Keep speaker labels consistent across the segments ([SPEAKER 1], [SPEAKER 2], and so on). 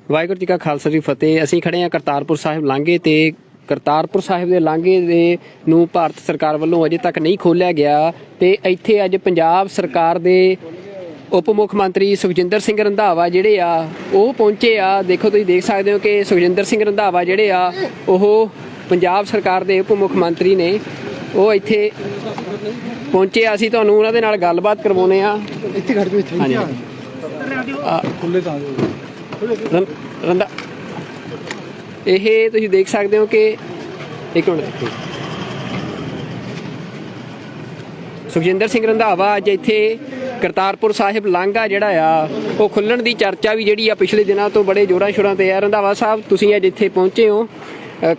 [SPEAKER 1] ਵਾਹਿਗੁਰੂ ਜੀ ਕਾ ਖਾਲਸਾ ਜੀ ਫਤਿਹ। ਅਸੀਂ ਖੜੇ ਹਾਂ ਕਰਤਾਰਪੁਰ ਸਾਹਿਬ ਲਾਂਘੇ ਤੇ ਕਰਤਾਰਪੁਰ ਸਾਹਿਬ ਦੇ ਲਾਂਘੇ ਦੇ ਨੂੰ ਭਾਰਤ ਸਰਕਾਰ ਵੱਲੋਂ ਅਜੇ ਤੱਕ ਨਹੀਂ ਖੋਲ੍ਹਿਆ ਗਿਆ ਤੇ ਇੱਥੇ ਅੱਜ ਪੰਜਾਬ ਸਰਕਾਰ ਦੇ ਉਪ ਮੁੱਖ ਮੰਤਰੀ ਸੁਖਜਿੰਦਰ ਸਿੰਘ ਰੰਧਾਵਾ ਜਿਹੜੇ ਆ ਉਹ ਪਹੁੰਚੇ ਆ। ਦੇਖੋ ਤੁਸੀਂ ਦੇਖ ਸਕਦੇ ਹੋ ਕਿ ਸੁਖਜਿੰਦਰ ਸਿੰਘ ਰੰਧਾਵਾ ਜਿਹੜੇ ਆ ਉਹ ਪੰਜਾਬ ਸਰਕਾਰ ਦੇ ਉਪ ਮੁੱਖ ਮੰਤਰੀ ਨੇ, ਉਹ ਇੱਥੇ ਪਹੁੰਚੇ ਆ। ਅਸੀਂ ਤੁਹਾਨੂੰ ਉਹਨਾਂ ਦੇ ਨਾਲ ਗੱਲਬਾਤ ਕਰਵਾਉਂਦੇ ਆ।
[SPEAKER 2] ਇੱਥੇ ਖੜ ਜਾਓ, ਇੱਥੇ
[SPEAKER 1] ਹਾਂਜੀ
[SPEAKER 2] ਖੁੱਲੇ ਤਾਂ
[SPEAKER 1] ਰੰਧਾ ਇਹ ਤੁਸੀਂ ਦੇਖ ਸਕਦੇ ਹੋ ਕਿ ਇੱਕ ਮਿੰਟ ਸੁਖਜਿੰਦਰ ਸਿੰਘ ਰੰਧਾਵਾ ਅੱਜ ਇੱਥੇ ਕਰਤਾਰਪੁਰ ਸਾਹਿਬ ਲਾਂਘਾ ਜਿਹੜਾ ਆ ਉਹ ਖੁੱਲਣ ਦੀ ਚਰਚਾ ਵੀ ਜਿਹੜੀ ਆ ਪਿਛਲੇ ਦਿਨਾਂ ਤੋਂ ਬੜੇ ਜ਼ੋਰਾਂ ਸ਼ੋਰਾਂ ਤੇ ਆ। ਰੰਧਾਵਾ ਸਾਹਿਬ ਤੁਸੀਂ ਅੱਜ ਇੱਥੇ ਪਹੁੰਚੇ ਹੋ,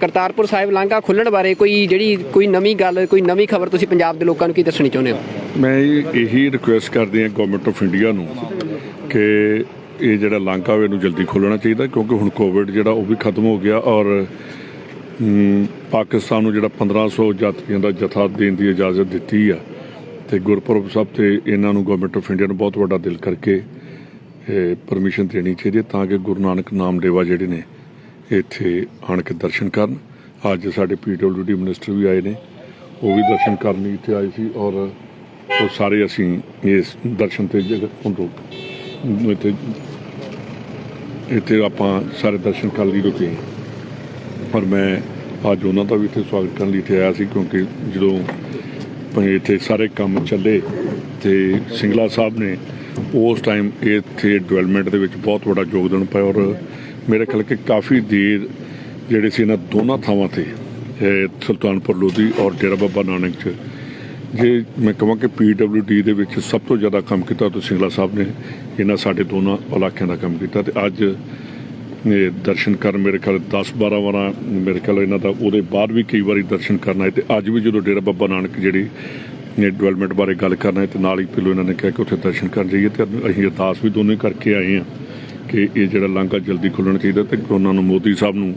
[SPEAKER 1] ਕਰਤਾਰਪੁਰ ਸਾਹਿਬ ਲਾਂਘਾ ਖੁੱਲਣ ਬਾਰੇ ਕੋਈ ਨਵੀਂ ਗੱਲ, ਕੋਈ ਨਵੀਂ ਖਬਰ ਤੁਸੀਂ ਪੰਜਾਬ ਦੇ ਲੋਕਾਂ ਨੂੰ ਕੀ ਦੱਸਣੀ ਚਾਹੁੰਦੇ ਹੋ?
[SPEAKER 3] ਮੈਂ ਇਹੀ ਰਿਕੁਐਸਟ ਕਰਦੀ ਹਾਂ ਗਵਰਨਮੈਂਟ ਆਫ ਇੰਡੀਆ ਨੂੰ ਕਿ ਇਹ ਜਿਹੜਾ ਲਾਂਘਾ ਇਹਨੂੰ ਜਲਦੀ ਖੋਲ੍ਹਣਾ ਚਾਹੀਦਾ, ਕਿਉਂਕਿ ਹੁਣ ਕੋਵਿਡ ਜਿਹੜਾ ਉਹ ਵੀ ਖਤਮ ਹੋ ਗਿਆ ਔਰ ਪਾਕਿਸਤਾਨ ਨੂੰ ਜਿਹੜਾ 1500 ਯਾਤਰੀਆਂ ਦਾ ਜਥਾ ਦੇਣ ਦੀ ਇਜਾਜ਼ਤ ਦਿੱਤੀ ਆ ਤੇ ਗੁਰਪੁਰਬ ਸਾਹਿਬ ਤੇ ਇਹਨਾਂ ਨੂੰ ਗਵਰਨਮੈਂਟ ਆਫ ਇੰਡੀਆ ਨੂੰ ਬਹੁਤ ਵੱਡਾ ਦਿਲ ਕਰਕੇ ਪਰਮਿਸ਼ਨ ਦੇਣੀ ਚਾਹੀਦੀ ਹੈ ਤਾਂ ਕਿ ਗੁਰੂ ਨਾਨਕ ਨਾਮਦੇਵਾ ਜਿਹੜੇ ਨੇ ਇੱਥੇ ਆਣ ਕੇ ਦਰਸ਼ਨ ਕਰਨ। ਅੱਜ ਸਾਡੇ PWD ਮਿਨਿਸਟਰ ਵੀ ਆਏ ਨੇ, ਉਹ ਵੀ ਦਰਸ਼ਨ ਕਰਨ ਲਈ ਇੱਥੇ ਆਏ ਸੀ ਔਰ ਉਹ ਸਾਰੇ ਅਸੀਂ ਇਸ ਦਰਸ਼ਨ ਤੇ ਇੱਥੇ ਆਪਾਂ ਸਾਰੇ ਦਰਸ਼ਨ ਕਰਨ ਲਈ ਰੁਕੇ ਔਰ ਮੈਂ ਅੱਜ ਉਹਨਾਂ ਦਾ ਵੀ ਇੱਥੇ ਸਵਾਗਤ ਕਰਨ ਲਈ ਇੱਥੇ ਆਇਆ ਸੀ, ਕਿਉਂਕਿ ਜਦੋਂ ਇੱਥੇ ਸਾਰੇ ਕੰਮ ਚੱਲੇ ਤੇ ਸਿੰਗਲਾ ਸਾਹਿਬ ਨੇ ਉਸ ਟਾਈਮ ਇੱਥੇ ਡਿਵੈਲਪਮੈਂਟ ਦੇ ਵਿੱਚ ਬਹੁਤ ਵੱਡਾ ਯੋਗਦਾਨ ਪਾਇਆ ਔਰ ਮੇਰੇ ਖਿਆਲ ਕਿ ਕਾਫੀ ਦੇਰ ਜਿਹੜੇ ਸੀ ਇਹਨਾਂ ਦੋਨਾਂ ਥਾਵਾਂ ਤੇ ਸੁਲਤਾਨਪੁਰ ਲੋਧੀ ਔਰ ਡੇਰਾ ਬਾਬਾ ਨਾਨਕ 'ਚ ਜੇ ਮੈਂ ਕਹਾਂ ਕਿ PWD ਦੇ ਵਿੱਚ ਸਭ ਤੋਂ ਜ਼ਿਆਦਾ ਕੰਮ ਕੀਤਾ ਤਾਂ ਸਿੰਗਲਾ ਸਾਹਿਬ ਨੇ ਇਹਨਾਂ ਸਾਡੇ ਦੋਨਾਂ ਇਲਾਕਿਆਂ ਦਾ ਕੰਮ ਕੀਤਾ ਤੇ ਅੱਜ ਦਰਸ਼ਨ ਕਰਨ ਮੇਰੇ ਖਿਆਲ 10-12 ਵਾਰਾਂ ਮੇਰੇ ਖਿਆਲ ਇਹਨਾਂ ਦਾ ਉਹਦੇ ਬਾਅਦ ਵੀ ਕਈ ਵਾਰੀ ਦਰਸ਼ਨ ਕਰਨਾ ਹੈ ਤੇ ਅੱਜ ਵੀ ਜਦੋਂ ਡੇਰਾ ਬਾਬਾ ਨਾਨਕ ਜਿਹੜੀ ਡਿਵੈਲਪਮੈਂਟ ਬਾਰੇ ਗੱਲ ਕਰਨਾ ਹੈ ਤੇ ਨਾਲ ਹੀ ਪਹਿਲੋਂ ਇਹਨਾਂ ਨੇ ਕਿਹਾ ਕਿ ਉੱਥੇ ਦਰਸ਼ਨ ਕਰਨ ਜਾਈਏ ਤੇ ਅਸੀਂ ਅਰਦਾਸ ਵੀ ਦੋਨੇ ਕਰਕੇ ਆਏ ਹਾਂ ਕਿ ਇਹ ਜਿਹੜਾ ਲਾਂਘਾ ਜਲਦੀ ਖੁੱਲ੍ਹਣਾ ਚਾਹੀਦਾ ਤੇ ਉਹਨਾਂ ਨੂੰ ਮੋਦੀ ਸਾਹਿਬ ਨੂੰ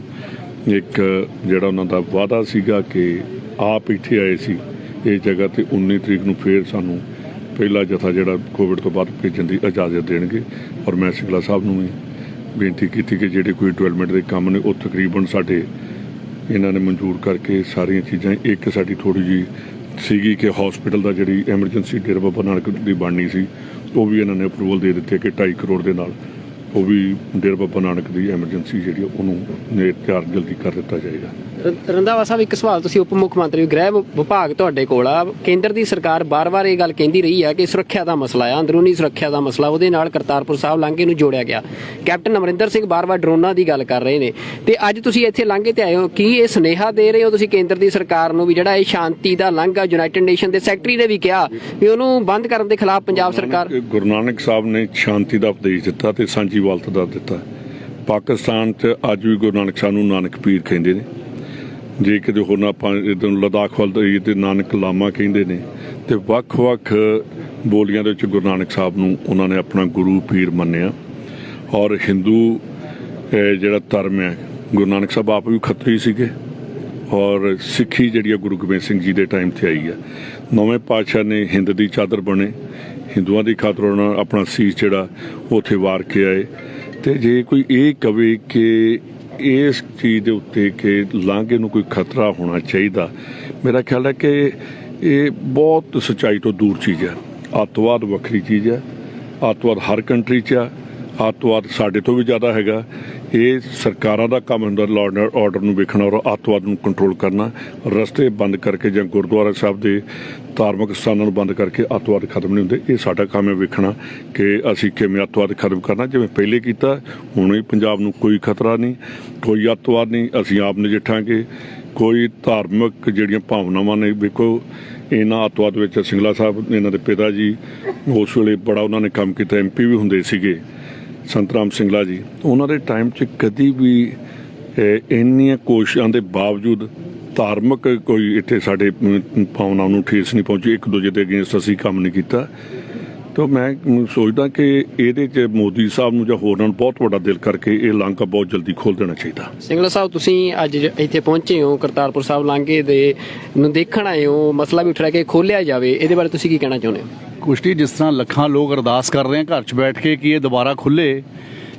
[SPEAKER 3] ਇੱਕ ਜਿਹੜਾ ਉਹਨਾਂ ਦਾ ਵਾਅਦਾ ਸੀਗਾ ਕਿ ਆਪ ਇੱਥੇ ਆਏ ਸੀ ਇਸ ਜਗ੍ਹਾ ਤੇ 19 ਤਰੀਕ ਨੂੰ ਫੇਰ ਸਾਨੂੰ ਪਹਿਲਾ ਜਥਾ ਜਿਹੜਾ ਕੋਵਿਡ ਤੋਂ ਬਾਅਦ ਭੇਜਣ ਦੀ ਇਜਾਜ਼ਤ ਦੇਣਗੇ ਔਰ ਮੈਂ ਸਿੰਗਲਾ ਸਾਹਿਬ ਨੂੰ ਵੀ ਬੇਨਤੀ ਕੀਤੀ ਕਿ ਜਿਹੜੇ ਕੋਈ ਡਿਵੈਲਪਮੈਂਟ ਦੇ ਕੰਮ ਨੇ ਉਹ ਤਕਰੀਬਨ ਸਾਡੇ ਇਹਨਾਂ ਨੇ ਮਨਜ਼ੂਰ ਕਰਕੇ ਸਾਰੀਆਂ ਚੀਜ਼ਾਂ। ਇੱਕ ਸਾਡੀ ਥੋੜ੍ਹੀ ਜਿਹੀ ਸੀਗੀ ਕਿ ਹਸਪੀਟਲ ਦਾ ਜਿਹੜੀ ਐਮਰਜੈਂਸੀ ਡੇਰਾ ਬਾਬਾ ਨਾਨਕ ਦੀ ਬਣਨੀ ਸੀ ਉਹ ਵੀ ਇਹਨਾਂ ਨੇ ਅਪਰੂਵਲ ਦੇ ਦਿੱਤੀ ਕਿ 2.5 ਕਰੋੜ ਦੇ ਨਾਲ ਉਹ ਵੀ ਡੇਰਾ ਬਾਬਾ ਨਾਨਕ ਦੀ ਐਮਰਜੈਂਸੀ ਜਿਹੜੀ ਉਹਨੂੰ ਤਿਆਰ ਜਲਦੀ ਕਰ ਦਿੱਤਾ ਜਾਏਗਾ।
[SPEAKER 1] ਰੰਧਾਵਾ ਸਾਹਿਬ ਇੱਕ ਸਵਾਲ, ਤੁਸੀਂ ਉਪ ਮੁੱਖ ਮੰਤਰੀ ਗ੍ਰਹਿ ਵਿਭਾਗ ਤੁਹਾਡੇ ਕੋਲ ਆ, ਕੇਂਦਰ ਦੀ ਸਰਕਾਰ ਬਾਰ-ਬਾਰ ਇਹ ਗੱਲ ਕਹਿੰਦੀ ਰਹੀ ਆ ਕਿ ਸੁਰੱਖਿਆ ਦਾ ਮਸਲਾ ਆ, ਅੰਦਰੂਨੀ ਸੁਰੱਖਿਆ ਦਾ ਮਸਲਾ, ਉਹਦੇ ਨਾਲ ਕਰਤਾਰਪੁਰ ਸਾਹਿਬ ਲਾਂਘੇ ਨੂੰ ਜੋੜਿਆ ਗਿਆ। ਕੈਪਟਨ ਅਮਰਿੰਦਰ ਸਿੰਘ ਬਾਰ-ਬਾਰ ਡਰੋਨਾਂ ਦੀ ਗੱਲ ਕਰ ਰਹੇ ਨੇ ਤੇ ਅੱਜ ਤੁਸੀਂ ਇੱਥੇ ਲਾਂਘੇ ਤੇ ਆਏ ਹੋ, ਕੀ ਇਹ ਸੁਨੇਹਾ ਦੇ ਰਹੇ ਹੋ ਤੁਸੀਂ ਕੇਂਦਰ ਦੀ ਸਰਕਾਰ ਨੂੰ ਵੀ ਜਿਹੜਾ ਇਹ ਸ਼ਾਂਤੀ ਦਾ ਲਾਂਘਾ ਯੂਨਾਈਟਿਡ ਨੇਸ਼ਨ ਦੇ ਸੈਕਟਰੀ ਨੇ ਵੀ ਕਿਹਾ ਵੀ ਉਹਨੂੰ ਬੰਦ ਕਰਨ ਦੇ ਖਿਲਾਫ ਪੰਜਾਬ ਸਰਕਾਰ?
[SPEAKER 3] ਗੁਰੂ ਨਾਨਕ ਸਾਹਿਬ ਨੇ ਸ਼ਾਂਤੀ ਦਾ ਉਪਦੇਸ਼ ਦਿੱਤਾ ਤੇ ਸਾਂਝੀਵਾਲਤਾ ਦਾ ਦਿੱਤਾ। ਪਾਕਿਸਤਾਨ 'ਚ ਅੱਜ ਵੀ ਗੁਰੂ ਨਾਨਕ ਸਾਹਿਬ ਨੂੰ ਨਾਨਕ ਪੀਰ ਕਹਿੰਦੇ ਨੇ, ਜੇ ਕਿਤੇ ਹੋਰ ਆਪਾਂ ਇੱਧਰ ਲਦਾਖ ਵੱਲ ਤੇ ਨਾਨਕ ਲਾਮਾ ਕਹਿੰਦੇ ਨੇ ਤੇ ਵੱਖ-ਵੱਖ ਬੋਲੀਆਂ ਦੇ ਵਿੱਚ ਗੁਰੂ ਨਾਨਕ ਸਾਹਿਬ ਨੂੰ ਉਹਨਾਂ ਨੇ ਆਪਣਾ ਗੁਰੂ ਪੀਰ ਮੰਨਿਆ। ਔਰ ਹਿੰਦੂ ਜਿਹੜਾ ਧਰਮ ਹੈ, ਗੁਰੂ ਨਾਨਕ ਸਾਹਿਬ ਆਪ ਵੀ ਖੱਤਰੀ ਸੀਗੇ ਔਰ ਸਿੱਖੀ ਜਿਹੜੀ ਆ ਗੁਰੂ ਗੋਬਿੰਦ ਸਿੰਘ ਜੀ ਦੇ ਟਾਈਮ 'ਤੇ ਆਈ ਹੈ। ਨੌਵੇਂ ਪਾਤਸ਼ਾਹ ਨੇ ਹਿੰਦ ਦੀ ਚਾਦਰ ਬਣੇ, ਹਿੰਦੂਆਂ ਦੀ ਖਾਤਰ ਉਹਨਾਂ ਆਪਣਾ ਸੀਸ ਜਿਹੜਾ ਉੱਥੇ ਵਾਰ ਕੇ ਆਏ। ਤੇ ਜੇ ਕੋਈ ਇਹ ਕਵੇ ਕਿ ਇਸ ਚੀਜ਼ ਦੇ ਉੱਤੇ ਕਿ ਲਾਂਘੇ ਨੂੰ ਕੋਈ ਖਤਰਾ ਹੋਣਾ ਚਾਹੀਦਾ, ਮੇਰਾ ਖਿਆਲ ਹੈ ਕਿ ਇਹ ਬਹੁਤ ਸੱਚਾਈ ਤੋਂ ਦੂਰ ਚੀਜ਼ ਹੈ। ਅੱਤਵਾਦ ਵੱਖਰੀ ਚੀਜ਼ ਹੈ, ਅੱਤਵਾਦ ਹਰ ਕੰਟਰੀ 'ਚ ਆ, ਅੱਤਵਾਦ ਸਾਡੇ ਤੋਂ ਵੀ ਜ਼ਿਆਦਾ ਹੈਗਾ। ਇਹ ਸਰਕਾਰਾਂ ਦਾ ਕੰਮ ਹੁੰਦਾ ਲਾਅ ਐਂਡ ਆਰਡਰ ਨੂੰ ਵੇਖਣਾ ਔਰ ਅੱਤਵਾਦ ਨੂੰ ਕੰਟਰੋਲ ਕਰਨਾ। ਰਸਤੇ ਬੰਦ ਕਰਕੇ ਜਾਂ ਗੁਰਦੁਆਰਾ ਸਾਹਿਬ ਦੇ ਧਾਰਮਿਕ ਸਥਾਨਾਂ ਨੂੰ ਬੰਦ ਕਰਕੇ ਅੱਤਵਾਦ ਖਤਮ ਨਹੀਂ ਹੁੰਦੇ। ਇਹ ਸਾਡਾ ਕੰਮ ਹੈ ਵੇਖਣਾ ਕਿ ਅਸੀਂ ਕਿਵੇਂ ਅੱਤਵਾਦ ਖਤਮ ਕਰਨਾ, ਜਿਵੇਂ ਪਹਿਲੇ ਕੀਤਾ। ਹੁਣ ਵੀ ਪੰਜਾਬ ਨੂੰ ਕੋਈ ਖਤਰਾ ਨਹੀਂ, ਕੋਈ ਅੱਤਵਾਦ ਨਹੀਂ, ਅਸੀਂ ਆਪ ਨਜਿੱਠਾਂਗੇ। ਕੋਈ ਧਾਰਮਿਕ ਜਿਹੜੀਆਂ ਭਾਵਨਾਵਾਂ ਨੇ, ਵੇਖੋ ਇਹਨਾਂ ਅੱਤਵਾਦ ਵਿੱਚ ਸਿੰਗਲਾ ਸਾਹਿਬ ਇਹਨਾਂ ਦੇ ਪਿਤਾ ਜੀ ਉਸ ਵੇਲੇ ਬੜਾ ਉਹਨਾਂ ਨੇ ਕੰਮ ਕੀਤਾ, MP ਵੀ ਹੁੰਦੇ ਸੀਗੇ ਸੰਤ ਰਾਮ ਸਿੰਗਲਾ ਜੀ। ਉਹਨਾਂ ਦੇ ਟਾਈਮ 'ਚ ਕਦੀ ਵੀ ਇੰਨੀਆਂ ਕੋਸ਼ਿਸ਼ਾਂ ਦੇ ਬਾਵਜੂਦ ਧਾਰਮਿਕ ਕੋਈ ਇੱਥੇ ਸਾਡੇ ਭਾਵਨਾਵਾਂ ਨੂੰ ਠੇਸ ਨਹੀਂ ਪਹੁੰਚੀ, ਇੱਕ ਦੂਜੇ ਦੇ ਅਗੇਂਸਟ ਅਸੀਂ ਕੰਮ ਨਹੀਂ ਕੀਤਾ। ਤਾਂ ਮੈਂ ਸੋਚਦਾ ਕਿ ਇਹਦੇ 'ਚ ਮੋਦੀ ਸਾਹਿਬ ਨੂੰ ਜਾਂ ਹੋਰਾਂ ਨੂੰ ਬਹੁਤ ਵੱਡਾ ਦਿਲ ਕਰਕੇ ਇਹ ਲਾਂਘਾ ਬਹੁਤ ਜਲਦੀ ਖੋਲ੍ਹ ਦੇਣਾ ਚਾਹੀਦਾ।
[SPEAKER 1] ਸਿੰਗਲਾ ਸਾਹਿਬ ਤੁਸੀਂ ਅੱਜ ਇੱਥੇ ਪਹੁੰਚੇ ਹੋ, ਕਰਤਾਰਪੁਰ ਸਾਹਿਬ ਲਾਂਘੇ ਦੇ ਨੂੰ ਦੇਖਣ ਆਏ ਹੋ, ਮਸਲਾ ਵੀ ਉੱਠ ਰਿਹਾ ਕਿ ਖੋਲ੍ਹਿਆ ਜਾਵੇ, ਇਹਦੇ ਬਾਰੇ ਤੁਸੀਂ ਕੀ ਕਹਿਣਾ ਚਾਹੁੰਦੇ ਹੋ?
[SPEAKER 2] ਕੁਸ਼ਤੀ ਜਿਸ ਤਰ੍ਹਾਂ ਲੱਖਾਂ ਲੋਕ ਅਰਦਾਸ ਕਰ ਰਹੇ ਆ ਘਰ 'ਚ ਬੈਠ ਕੇ ਕਿ ਇਹ ਦੁਬਾਰਾ ਖੁੱਲੇ,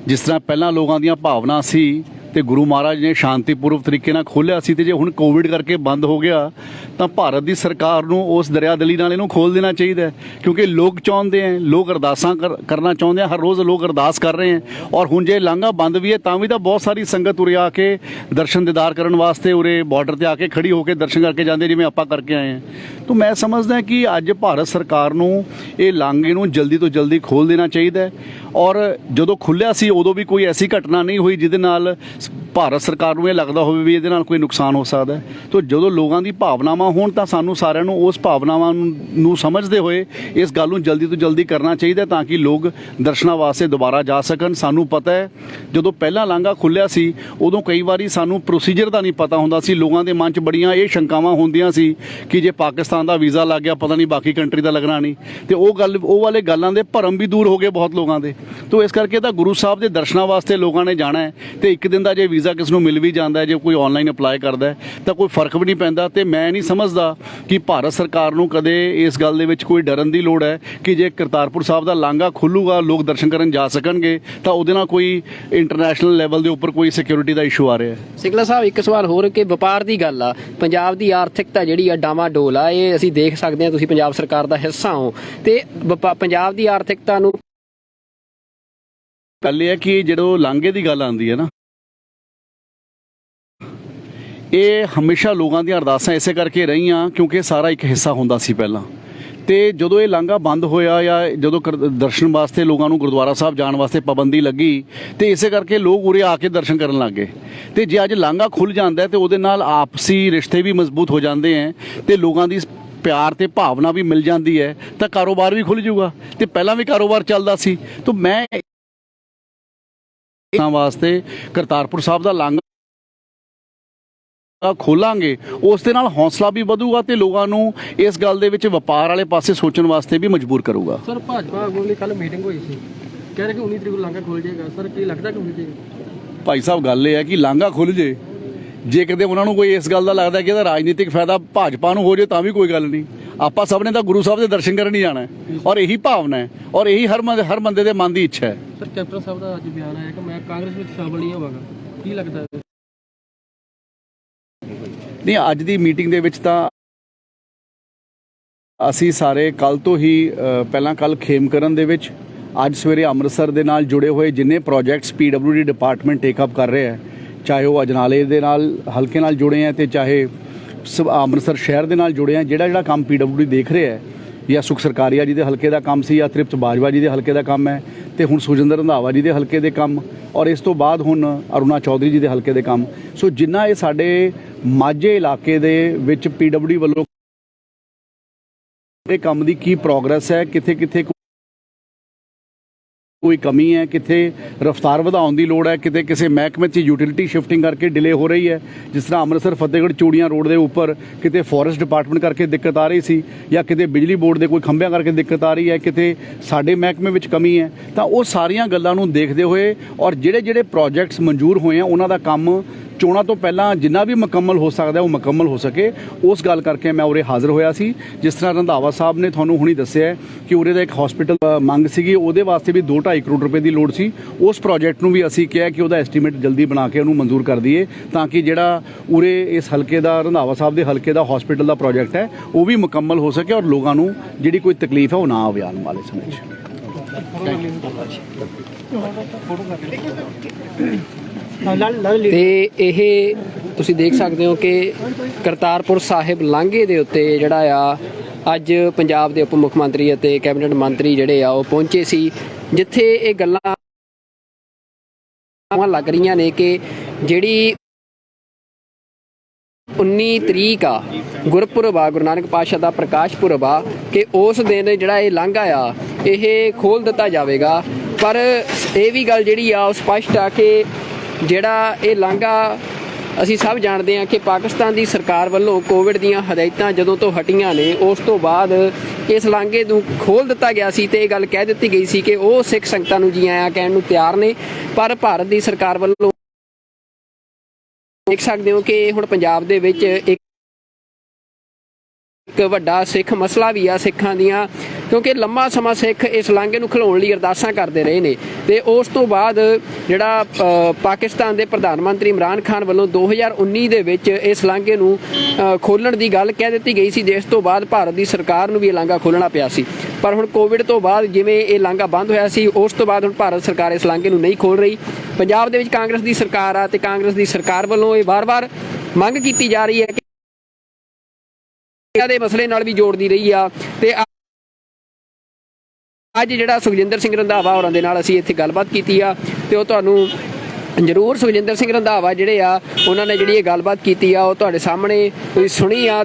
[SPEAKER 4] ਜਿਸ ਤਰ੍ਹਾਂ ਪਹਿਲਾਂ ਲੋਕਾਂ ਦੀਆਂ ਭਾਵਨਾ ਸੀ ਤੇ ਗੁਰੂ ਮਹਾਰਾਜ ਨੇ ਸ਼ਾਂਤੀਪੂਰਵਕ ਤਰੀਕੇ ਨਾਲ ਖੋਲ੍ਹਿਆ ਸੀ, ਤੇ ਜੇ ਹੁਣ ਕੋਵਿਡ ਕਰਕੇ ਬੰਦ ਹੋ ਗਿਆ ਤਾਂ ਭਾਰਤ ਦੀ ਸਰਕਾਰ ਨੂੰ ਉਸ ਦਰਿਆਦਲੀ ਨਾਲ ਇਹਨੂੰ ਖੋਲ੍ਹ ਦੇਣਾ ਚਾਹੀਦਾ ਹੈ, ਕਿਉਂਕਿ ਲੋਕ ਚਾਹੁੰਦੇ ਹੈ, ਲੋਕ ਅਰਦਾਸਾਂ ਕਰਨਾ ਚਾਹੁੰਦੇ ਆ, ਹਰ ਰੋਜ਼ ਲੋਕ ਅਰਦਾਸ ਕਰ ਰਹੇ ਹੈ। ਔਰ ਹੁਣ ਜੇ ਲਾਂਘਾ ਬੰਦ ਵੀ ਹੈ ਤਾਂ ਵੀ ਤਾਂ ਬਹੁਤ ਸਾਰੀ ਸੰਗਤ ਉਰੇ ਆ ਕੇ ਦਰਸ਼ਨ ਦੀਦਾਰ ਕਰਨ ਵਾਸਤੇ ਉਰੇ ਬਾਰਡਰ ਤੇ ਆ ਕੇ ਖੜੀ ਹੋ ਕੇ ਦਰਸ਼ਨ ਕਰਕੇ ਜਾਂਦੇ, ਜਿਵੇਂ ਆਪਾਂ ਕਰਕੇ ਆਏ ਹਾਂ। ਤਾਂ ਮੈਂ ਸਮਝਦਾ ਕਿ ਅੱਜ ਭਾਰਤ ਸਰਕਾਰ ਨੂੰ ਇਹ ਲਾਂਘੇ ਨੂੰ ਜਲਦੀ ਤੋਂ ਜਲਦੀ ਖੋਲ੍ਹ ਦੇਣਾ ਚਾਹੀਦਾ ਹੈ। ਔਰ ਜਦੋਂ ਖੁੱਲ੍ਹਿਆ ਸੀ ਉਦੋਂ ਵੀ ਕੋਈ ਐਸੀ ਘਟਨਾ ਨਹੀਂ ਹੋਈ ਜਿਹਦੇ ਨਾਲ ਭਾਰਤ ਸਰਕਾਰ ਨੂੰ ਇਹ ਲੱਗਦਾ ਹੋਵੇ ਵੀ ਇਹਦੇ ਨਾਲ ਕੋਈ ਨੁਕਸਾਨ ਹੋ ਸਕਦਾ ਹੈ। ਤਾਂ ਜਦੋਂ ਲੋਕਾਂ ਦੀ ਭਾਵਨਾਵਾਂ ਹੋਣ ਤਾਂ ਸਾਨੂੰ ਸਾਰਿਆਂ ਨੂੰ ਉਸ ਭਾਵਨਾਵਾਂ ਨੂੰ ਸਮਝਦੇ ਹੋਏ ਇਸ ਗੱਲ ਨੂੰ ਜਲਦੀ ਤੋਂ ਜਲਦੀ ਕਰਨਾ ਚਾਹੀਦਾ, ਤਾਂ ਕਿ ਲੋਕ ਦਰਸ਼ਨਾਂ ਵਾਸਤੇ ਦੁਬਾਰਾ ਜਾ ਸਕਣ। ਸਾਨੂੰ ਪਤਾ ਹੈ ਜਦੋਂ ਪਹਿਲਾਂ ਲਾਂਘਾ ਖੁੱਲ੍ਹਿਆ ਸੀ ਉਦੋਂ ਕਈ ਵਾਰੀ ਸਾਨੂੰ ਪ੍ਰੋਸੀਜਰ ਦਾ ਨਹੀਂ ਪਤਾ ਹੁੰਦਾ ਸੀ, ਲੋਕਾਂ ਦੇ ਮਨ 'ਚ ਬੜੀਆਂ ਇਹ ਸ਼ੰਕਾਵਾਂ ਹੁੰਦੀਆਂ ਸੀ ਕਿ ਜੇ ਪਾਕਿਸਤਾਨ ਦਾ ਵੀਜ਼ਾ ਲੱਗ ਗਿਆ ਪਤਾ ਨਹੀਂ ਬਾਕੀ ਕੰਟਰੀ ਦਾ ਲੱਗਣਾ ਨਹੀਂ, ਤੇ ਉਹ ਵਾਲੇ ਗੱਲਾਂ ਦੇ ਭਰਮ ਵੀ ਦੂਰ ਹੋ ਗਏ ਬਹੁਤ ਲੋਕਾਂ ਦੇ। ਤਾਂ ਇਸ ਕਰਕੇ ਤਾਂ ਗੁਰੂ ਸਾਹਿਬ ਦੇ ਦਰਸ਼ਨਾਂ ਵਾਸਤੇ ਲੋਕਾਂ ਨੇ ਜਾਣਾ ਹੈ, ਤੇ ਇੱਕ ਦਿਨ ਦਾ ਜੇ ਵੀਜ਼ਾ ਕਿਸ ਨੂੰ ਮਿਲ ਵੀ ਜਾਂਦਾ ਹੈ, ਜੇ ਕੋਈ ਆਨਲਾਈਨ ਅਪਲਾਈ ਕਰਦਾ ਹੈ ਤਾਂ ਕੋਈ ਫਰਕ ਵੀ ਨਹੀਂ ਪੈਂਦਾ। ਤੇ ਮੈਂ ਨਹੀਂ ਸਮਝਦਾ ਕਿ ਭਾਰਤ ਸਰਕਾਰ ਨੂੰ ਕਦੇ ਇਸ ਗੱਲ ਦੇ ਵਿੱਚ ਕੋਈ ਡਰਨ ਦੀ ਲੋੜ ਹੈ ਕਿ ਜੇ ਕਰਤਾਰਪੁਰ ਸਾਹਿਬ ਦਾ ਲਾਂਘਾ ਖੁੱਲੂਗਾ, ਲੋਕ ਦਰਸ਼ਨ ਕਰਨ ਜਾ ਸਕਣਗੇ, ਤਾਂ ਉਹਦੇ ਨਾਲ ਕੋਈ ਇੰਟਰਨੈਸ਼ਨਲ ਲੈਵਲ ਦੇ ਉੱਪਰ ਕੋਈ ਸਿਕਿਉਰਿਟੀ ਦਾ ਇਸ਼ੂ ਆ ਰਿਹਾ ਹੈ।
[SPEAKER 1] ਸਿੰਗਲਾ ਸਾਹਿਬ, ਇੱਕ ਸਵਾਲ ਹੋਰ ਕਿ ਵਪਾਰ ਦੀ ਗੱਲ ਆ, ਪੰਜਾਬ ਦੀ ਆਰਥਿਕਤਾ ਜਿਹੜੀ ਆ ਡਾਵਾਡੋਲ ਆ, ਇਹ ਅਸੀਂ ਦੇਖ ਸਕਦੇ ਹਾਂ, ਤੁਸੀਂ ਪੰਜਾਬ ਸਰਕਾਰ ਦਾ ਹਿੱਸਾ ਹੋ, ਤੇ ਪੰਜਾਬ ਦੀ ਆਰਥਿਕਤਾ ਨੂੰ
[SPEAKER 4] ਗੱਲ ਇਹ ਹੈ ਕਿ ਜਦੋਂ ਲਾਂਘੇ ਦੀ ਗੱਲ ਆਉਂਦੀ ਹੈ ਨਾ, ਇਹ ਹਮੇਸ਼ਾ ਲੋਕਾਂ ਦੀਆਂ ਅਰਦਾਸਾਂ ਇਸੇ ਕਰਕੇ ਰਹੀਆਂ ਕਿਉਂਕਿ ਸਾਰਾ ਇੱਕ ਹਿੱਸਾ ਹੁੰਦਾ ਸੀ ਪਹਿਲਾਂ। ਤੇ ਜਦੋਂ ਇਹ ਲਾਂਘਾ ਬੰਦ ਹੋਇਆ ਜਾਂ ਜਦੋਂ ਦਰਸ਼ਨ ਵਾਸਤੇ ਲੋਕਾਂ ਨੂੰ ਗੁਰਦੁਆਰਾ ਸਾਹਿਬ ਜਾਣ ਵਾਸਤੇ ਪਾਬੰਦੀ ਲੱਗੀ, ਤੇ ਇਸੇ ਕਰਕੇ ਲੋਕ ਉਰੇ ਆ ਕੇ ਦਰਸ਼ਨ ਕਰਨ ਲੱਗ ਗਏ। ਤੇ ਜੇ ਅੱਜ ਲਾਂਘਾ ਖੁੱਲ੍ਹ ਜਾਂਦਾ ਤੇ ਉਹਦੇ ਨਾਲ ਆਪਸੀ ਰਿਸ਼ਤੇ ਵੀ ਮਜ਼ਬੂਤ ਹੋ ਜਾਂਦੇ ਹੈ, ਤੇ ਲੋਕਾਂ ਦੀ ਪਿਆਰ ਤੇ ਭਾਵਨਾ ਵੀ ਮਿਲ ਜਾਂਦੀ ਹੈ, ਤਾਂ ਕਾਰੋਬਾਰ ਵੀ ਖੁੱਲ੍ਹ ਜਾਊਗਾ। ਤੇ ਪਹਿਲਾਂ ਵੀ ਕਾਰੋਬਾਰ ਚੱਲਦਾ ਸੀ। ਤਾਂ ਮੈਂ ਵਾਸਤੇ ਕਰਤਾਰਪੁਰ ਸਾਹਿਬ ਦਾ ਲਾਂਘਾ ਖੋਲਾਂਗੇ, ਉਸ ਦੇ ਨਾਲ ਹੌਸਲਾ ਵੀ ਵਧੂਗਾ ਤੇ ਲੋਕਾਂ ਨੂੰ ਇਸ ਗੱਲ ਦੇ ਵਿੱਚ ਵਪਾਰ ਵਾਲੇ ਪਾਸੇ ਸੋਚਣ ਵਾਸਤੇ ਵੀ ਮਜਬੂਰ ਕਰੂਗਾ।
[SPEAKER 2] ਸਰ, ਭਾਜਪਾ ਆਗੂ ਦੀ ਕੱਲ ਮੀਟਿੰਗ ਹੋਈ ਸੀ, ਕਹਿ ਰਹੇ ਕਿ 19 ਤਰੀਕ ਨੂੰ ਲਾਂਘਾ ਖੁੱਲ ਜਾਏਗਾ। ਸਰ, ਕੀ ਲੱਗਦਾ ਕਿ ਖੁੱਲ ਜਾਏਗਾ?
[SPEAKER 4] ਭਾਈ ਸਾਹਿਬ, ਗੱਲ ਇਹ ਹੈ ਕਿ ਲਾਂਘਾ ਖੁੱਲ ਜੇ, ਜੇ ਕਿਤੇ ਉਹਨਾਂ ਨੂੰ ਕੋਈ ਇਸ ਗੱਲ ਦਾ ਲੱਗਦਾ ਕਿ ਇਹਦਾ ਰਾਜਨੀਤਿਕ ਫਾਇਦਾ ਭਾਜਪਾ ਨੂੰ ਹੋ ਜੇ ਤਾਂ ਵੀ ਕੋਈ ਗੱਲ ਨਹੀਂ। ਆਪਾਂ ਸਭ ਨੇ ਤਾਂ ਗੁਰੂ ਸਾਹਿਬ ਦੇ ਦਰਸ਼ਨ ਕਰਨ ਹੀ ਜਾਣਾ ਹੈ, ਔਰ ਇਹੀ ਭਾਵਨਾ ਹੈ, ਔਰ ਇਹੀ ਹਰ ਬੰਦੇ ਦੇ ਮਨ ਦੀ ਇੱਛਾ ਹੈ।
[SPEAKER 2] ਸਰ, ਕੈਪਟਨ ਸਾਹਿਬ ਦਾ ਅੱਜ ਬਿਆਨ ਆਇਆ ਕਿ ਮੈਂ ਕਾਂਗਰਸ ਵਿੱਚ ਸ਼ਾਮਲ ਨਹੀਂ ਹੋਵਾਂਗਾ, ਕੀ ਲੱਗਦਾ ਹੈ?
[SPEAKER 4] ਨਹੀਂ, ਅੱਜ ਦੀ ਮੀਟਿੰਗ ਦੇ ਵਿੱਚ ਤਾਂ ਅਸੀਂ ਸਾਰੇ ਕੱਲ ਤੋਂ ਹੀ ਪਹਿਲਾਂ ਕੱਲ ਖੇਮਕਰਨ ਦੇ ਵਿੱਚ, ਅੱਜ ਸਵੇਰੇ ਅੰਮ੍ਰਿਤਸਰ ਦੇ ਨਾਲ ਜੁੜੇ ਹੋਏ ਜਿੰਨੇ projects PWD department take up ਕਰ ਰਹੇ ਹੈ, ਚਾਹੇ ਉਹ ਅਜਨਾਲੇ ਦੇ ਨਾਲ ਹਲਕੇ ਨਾਲ ਜੁੜੇ ਹੈ ਤੇ ਚਾਹੇ ਅੰਮ੍ਰਿਤਸਰ ਸ਼ਹਿਰ ਦੇ ਨਾਲ ਜੁੜੇ ਹੈ, ਜਿਹੜਾ ਕੰਮ PWD ਦੇਖ ਰਿਹਾ ਹੈ, ਜਾਂ ਸੁਖ ਸਰਕਾਰੀਆ ਜੀ ਦੇ ਹਲਕੇ ਦਾ ਕੰਮ ਸੀ, ਜਾਂ ਤ੍ਰਿਪਤ ਬਾਜਵਾ ਜੀ ਦੇ ਹਲਕੇ ਦਾ ਕੰਮ ਹੈ, ਤੇ ਹੁਣ ਸੁਖਜਿੰਦਰ ਰੰਧਾਵਾ ਜੀ ਦੇ ਹਲਕੇ ਦੇ ਕੰਮ, ਔਰ ਇਸ ਤੋਂ ਬਾਅਦ ਹੁਣ ਅਰੁਣਾ ਚੌਧਰੀ ਜੀ ਦੇ ਹਲਕੇ ਦੇ ਕੰਮ। ਸੋ ਜਿੰਨਾ ਇਹ ਸਾਡੇ ਮਾਝੇ ਇਲਾਕੇ ਦੇ ਵਿੱਚ PWD ਵੱਲੋਂ ਇਹ ਕੰਮ ਦੀ ਕੀ ਪ੍ਰੋਗਰੈਸ ਹੈ, ਕਿੱਥੇ ਕੋਈ ਕਮੀ ਹੈ, ਕਿੱਥੇ ਰਫ਼ਤਾਰ ਵਧਾਉਣ ਦੀ ਲੋੜ ਹੈ, ਕਿਤੇ ਕਿਸੇ ਮਹਿਕਮੇ 'ਚ ਯੂਟਿਲਿਟੀ ਸ਼ਿਫਟਿੰਗ ਕਰਕੇ ਡਿਲੇ ਹੋ ਰਹੀ ਹੈ, ਜਿਸ ਤਰ੍ਹਾਂ ਅੰਮ੍ਰਿਤਸਰ ਫਤਿਹਗੜ੍ਹ ਚੂੜੀਆਂ ਰੋਡ ਦੇ ਉੱਪਰ ਕਿਤੇ ਫੋਰੈਸਟ ਡਿਪਾਰਟਮੈਂਟ ਕਰਕੇ ਦਿੱਕਤ ਆ ਰਹੀ ਸੀ, ਜਾਂ ਕਿਤੇ ਬਿਜਲੀ ਬੋਰਡ ਦੇ ਕੋਈ ਖੰਭਿਆਂ ਕਰਕੇ ਦਿੱਕਤ ਆ ਰਹੀ ਹੈ, ਕਿਤੇ ਸਾਡੇ ਮਹਿਕਮੇ ਵਿੱਚ ਕਮੀ ਹੈ। ਤਾਂ ਉਹ ਸਾਰੀਆਂ ਗੱਲਾਂ ਨੂੰ ਦੇਖਦੇ ਹੋਏ ਔਰ ਜਿਹੜੇ ਪ੍ਰੋਜੈਕਟਸ ਮਨਜ਼ੂਰ ਹੋਏ ਆ ਉਹਨਾਂ ਦਾ ਕੰਮ ਚੋਣਾਂ ਤੋਂ ਪਹਿਲਾਂ ਜਿੰਨਾ ਵੀ ਮੁਕੰਮਲ ਹੋ ਸਕਦਾ ਉਹ ਮੁਕੰਮਲ ਹੋ ਸਕੇ, ਉਸ ਗੱਲ ਕਰਕੇ ਮੈਂ ਉਰੇ ਹਾਜ਼ਰ ਹੋਇਆ ਸੀ। ਜਿਸ ਤਰ੍ਹਾਂ ਰੰਧਾਵਾ ਸਾਹਿਬ ਨੇ ਤੁਹਾਨੂੰ ਹੁਣੀ ਦੱਸਿਆ ਕਿ ਉਰੇ ਦਾ ਇੱਕ ਹਸਪੀਟਲ ਮੰਗ ਸੀਗੀ, ਉਹਦੇ ਵਾਸਤੇ ਵੀ 2.5 ਕਰੋੜ ਰੁਪਏ ਦੀ ਲੋੜ ਸੀ। ਉਸ ਪ੍ਰੋਜੈਕਟ ਨੂੰ ਵੀ ਅਸੀਂ ਕਿਹਾ ਕਿ ਉਹਦਾ ਐਸਟੀਮੇਟ ਜਲਦੀ ਬਣਾ ਕੇ ਉਹਨੂੰ ਮਨਜ਼ੂਰ ਕਰ ਦਈਏ, ਤਾਂ ਕਿ ਜਿਹੜਾ ਉਰੇ ਇਸ ਹਲਕੇ ਦਾ ਰੰਧਾਵਾ ਸਾਹਿਬ ਦੇ ਹਲਕੇ ਦਾ ਹਸਪੀਟਲ ਦਾ ਪ੍ਰੋਜੈਕਟ ਹੈ ਉਹ ਵੀ ਮੁਕੰਮਲ ਹੋ ਸਕੇ, ਔਰ ਲੋਕਾਂ ਨੂੰ ਜਿਹੜੀ ਕੋਈ ਤਕਲੀਫ ਹੈ ਉਹ ਨਾ ਆਵੇ ਆਉਣ ਵਾਲੇ ਸਮੇਂ 'ਚ।
[SPEAKER 1] ਤੇ ਇਹ ਤੁਸੀਂ ਦੇਖ ਸਕਦੇ ਹੋ ਕਿ ਕਰਤਾਰਪੁਰ ਸਾਹਿਬ ਲਾਂਘੇ ਦੇ ਉੱਤੇ ਜਿਹੜਾ ਆ ਅੱਜ ਪੰਜਾਬ ਦੇ ਉਪ ਮੁੱਖ ਮੰਤਰੀ ਅਤੇ ਕੈਬਨਿਟ ਮੰਤਰੀ ਜਿਹੜੇ ਆ ਉਹ ਪਹੁੰਚੇ ਸੀ, ਜਿੱਥੇ ਇਹ ਗੱਲਾਂ ਲੱਗ ਰਹੀਆਂ ਨੇ ਕਿ ਜਿਹੜੀ 19 ਤਰੀਕ ਆ ਗੁਰਪੁਰਬ ਆ, ਗੁਰੂ ਨਾਨਕ ਪਾਤਸ਼ਾਹ ਦਾ ਪ੍ਰਕਾਸ਼ ਪੁਰਬ ਆ, ਕਿ ਉਸ ਦਿਨ ਜਿਹੜਾ ਇਹ ਲਾਂਘਾ ਆ ਇਹ ਖੋਲ੍ਹ ਦਿੱਤਾ ਜਾਵੇਗਾ। ਪਰ ਇਹ ਵੀ ਗੱਲ ਜਿਹੜੀ ਆ ਉਹ ਸਪਸ਼ਟ ਆ ਕਿ ਜਿਹੜਾ ਇਹ ਲਾਂਘਾ ਅਸੀਂ ਸਭ ਜਾਣਦੇ ਹਾਂ ਕਿ ਪਾਕਿਸਤਾਨ ਦੀ ਸਰਕਾਰ ਵੱਲੋਂ ਕੋਵਿਡ ਦੀਆਂ ਹਦਾਇਤਾਂ ਜਦੋਂ ਤੋਂ ਹਟੀਆਂ ਨੇ, ਉਸ ਤੋਂ ਬਾਅਦ ਇਸ ਲਾਂਘੇ ਨੂੰ ਖੋਲ੍ਹ ਦਿੱਤਾ ਗਿਆ ਸੀ, ਤੇ ਇਹ ਗੱਲ ਕਹਿ ਦਿੱਤੀ ਗਈ ਸੀ ਕਿ ਉਹ ਸਿੱਖ ਸੰਗਤਾਂ ਨੂੰ ਜੀ ਆਇਆਂ ਕਹਿਣ ਨੂੰ ਤਿਆਰ ਨੇ। ਪਰ ਭਾਰਤ ਦੀ ਸਰਕਾਰ ਵੱਲੋਂ ਦੇਖ ਸਕਦੇ ਹੋ ਕਿ ਹੁਣ ਪੰਜਾਬ ਦੇ ਵਿੱਚ ਇੱਕ ਇੱਕ ਵੱਡਾ ਸਿੱਖ ਮਸਲਾ ਵੀ ਆ ਸਿੱਖਾਂ ਦੀਆਂ, ਕਿਉਂਕਿ ਲੰਮਾ ਸਮਾਂ ਸਿੱਖ ਇਸ ਲਾਂਘੇ ਨੂੰ ਖਿਲਾਉਣ ਲਈ ਅਰਦਾਸਾਂ ਕਰਦੇ ਰਹੇ ਨੇ। ਤੇ ਉਸ ਤੋਂ ਬਾਅਦ ਜਿਹੜਾ ਪਾਕਿਸਤਾਨ ਦੇ ਪ੍ਰਧਾਨ ਮੰਤਰੀ ਇਮਰਾਨ ਖਾਨ ਵੱਲੋਂ 2019 ਦੇ ਵਿੱਚ ਇਸ ਲਾਂਘੇ ਨੂੰ ਖੋਲ੍ਹਣ ਦੀ ਗੱਲ ਕਹਿ ਦਿੱਤੀ ਗਈ ਸੀ, ਜਿਸ ਤੋਂ ਬਾਅਦ ਭਾਰਤ ਦੀ ਸਰਕਾਰ ਨੂੰ ਵੀ ਇਹ ਲਾਂਘਾ ਖੋਲ੍ਹਣਾ ਪਿਆ ਸੀ। ਪਰ ਹੁਣ ਕੋਵਿਡ ਤੋਂ ਬਾਅਦ ਜਿਵੇਂ ਇਹ ਲਾਂਘਾ ਬੰਦ ਹੋਇਆ ਸੀ, ਉਸ ਤੋਂ ਬਾਅਦ ਹੁਣ ਭਾਰਤ ਸਰਕਾਰ ਇਸ ਲਾਂਘੇ ਨੂੰ ਨਹੀਂ ਖੋਲ੍ਹ ਰਹੀ। ਪੰਜਾਬ ਦੇ ਵਿੱਚ ਕਾਂਗਰਸ ਦੀ ਸਰਕਾਰ ਆ ਤੇ ਕਾਂਗਰਸ ਦੀ ਸਰਕਾਰ ਵੱਲੋਂ ਇਹ ਵਾਰ-ਵਾਰ ਮੰਗ ਕੀਤੀ ਜਾ ਰਹੀ ਹੈ ਕਿ ਦੇ ਮਸਲੇ ਨਾਲ ਵੀ ਜੋੜਦੀ ਰਹੀ ਆ। ਤੇ ਅੱਜ ਜਿਹੜਾ ਸੁਖਜਿੰਦਰ ਸਿੰਘ ਰੰਧਾਵਾ ਹੋਰਾਂ ਦੇ ਨਾਲ ਅਸੀਂ ਇੱਥੇ ਗੱਲਬਾਤ ਕੀਤੀ ਆ ਤੇ ਉਹ ਤੁਹਾਨੂੰ ਜ਼ਰੂਰ ਸੁਖਜਿੰਦਰ ਸਿੰਘ ਰੰਧਾਵਾ ਜਿਹੜੇ ਆ ਉਹਨਾਂ ਨੇ ਜਿਹੜੀ ਇਹ ਗੱਲਬਾਤ ਕੀਤੀ ਆ ਉਹ ਤੁਹਾਡੇ ਸਾਹਮਣੇ ਤੁਸੀਂ ਸੁਣੀ ਆ